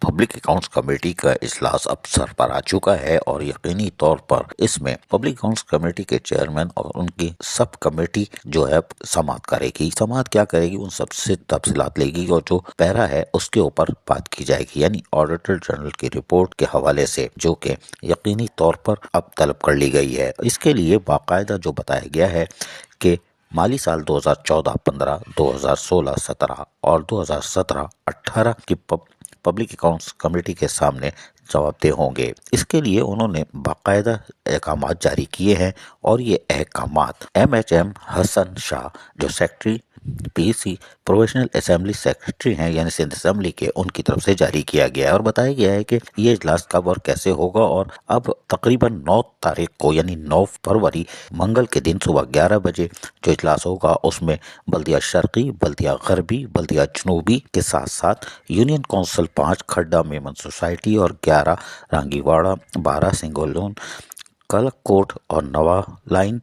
Public accounts committee کا اجلاس اب سر پر آ چکا ہے اور یقینی طور پر اس میں پبلک اکاؤنٹس کمیٹی کے چیئرمین اور ان کی سب کمیٹی جو ہے سماعت کرے گی۔ سماعت کیا کرے گی؟ ان سب سے تفصیلات لے گی اور جو پیرا ہے اس کے اوپر بات کی جائے گی، یعنی آڈیٹر جنرل کی رپورٹ کے حوالے سے، جو کہ یقینی طور پر اب طلب کر لی گئی ہے۔ اس کے لیے باقاعدہ جو بتایا گیا ہے کہ مالی سال 2014-15، 2016-17 اور 2017-18 کی پبلک اکاؤنٹس کمیٹی کے سامنے جواب دہ ہوں گے۔ اس کے لیے انہوں نے باقاعدہ احکامات جاری کیے ہیں اور یہ احکامات MHM حسن شاہ جو secretary PEC professional assembly secretary ہیں، یعنی سندھ اسمبلی کے، ان کی طرف سے جاری کیا گیا ہے اور بتایا گیا ہے کہ یہ اجلاس کب اور کیسے ہوگا۔ اور اب تقریباً 9 تاریخ کو یعنی 9 فروری منگل کے دن صبح 11 بجے جو اجلاس ہوگا اس میں بلدیہ شرقی، بلدیہ غربی، بلدیہ جنوبی کے ساتھ ساتھ یونین کونسل 5 کھڈا میمن سوسائٹی اور 11 رانگی واڑہ، 12 سنگولون، کلک کوٹ اور نوا لائن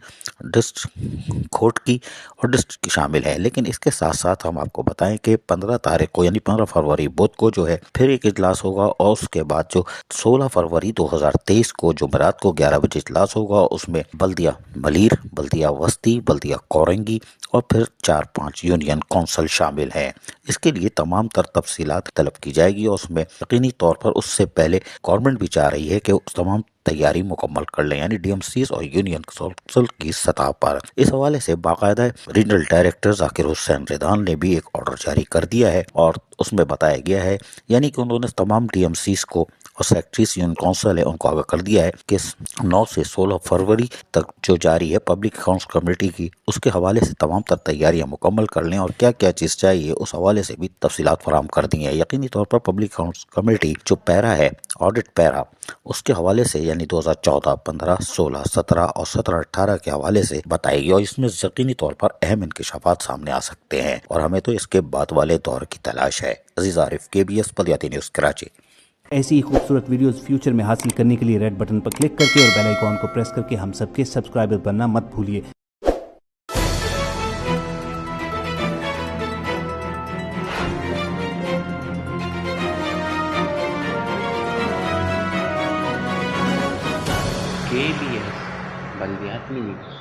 ڈسٹرکٹ کھوٹ کی اور ڈسٹرکٹ کی شامل ہے۔ لیکن اس کے ساتھ ساتھ ہم آپ کو بتائیں کہ 15 تاریخ کو یعنی 15 فروری بدھ کو جو ہے پھر ایک اجلاس ہوگا اور اس کے بعد جو 16 فروری 2023 کو جمعرات کو 11 بجے اجلاس ہوگا، اس میں بلدیہ ملیر، بلدیہ وسطی، بلدیہ کورنگی اور پھر 4-5 یونین کونسل شامل ہیں۔ اس کے لیے تمام تر تفصیلات طلب کی جائے گی اور اس میں یقینی طور پر اس سے پہلے گورنمنٹ بھی چاہ رہی ہے کہ تمام تیاری مکمل کر لیں، یعنی DMCs اور یونین کونسل کی سطح پر۔ اس حوالے سے باقاعدہ ریجنل ڈائریکٹر ذاکر حسین ریدان نے بھی ایک آرڈر جاری کر دیا ہے اور اس میں بتایا گیا ہے، یعنی کہ انہوں نے تمام DMCs کو اور سیکرٹریز یونین کونسل ہے ان کو آگاہ کر دیا ہے کہ 9 سے 16 فروری تک جو جاری ہے پبلک اکاؤنٹس کمیٹی کی، اس کے حوالے سے تمام تر تیاریاں مکمل کر لیں اور کیا کیا چیز چاہیے اس حوالے سے بھی تفصیلات فراہم کر دی ہیں۔ یقینی طور پر پبلک اکاؤنٹس کمیٹی جو پیرا ہے، آڈٹ پیرا، اس کے حوالے سے یعنی 2014، 15، 16، 17 اور 17، 18 کے حوالے سے بتائے گی اور اس میں یقینی طور پر اہم انکشافات سامنے آ سکتے ہیں اور ہمیں تو اس کے بعد والے دور کی تلاش ہے۔ عزیز عارف، KBS بلدیاتی نیوز کراچی۔ ایسی ہی خوبصورت ویڈیوز فیوچر میں حاصل کرنے کے لیے ریڈ بٹن پر کلک کر کے اور بیل آئیکن کو پریس کر کے ہم سب کے سبسکرائبر بننا مت بھولیے۔ KBS بلدیاتی نیوز۔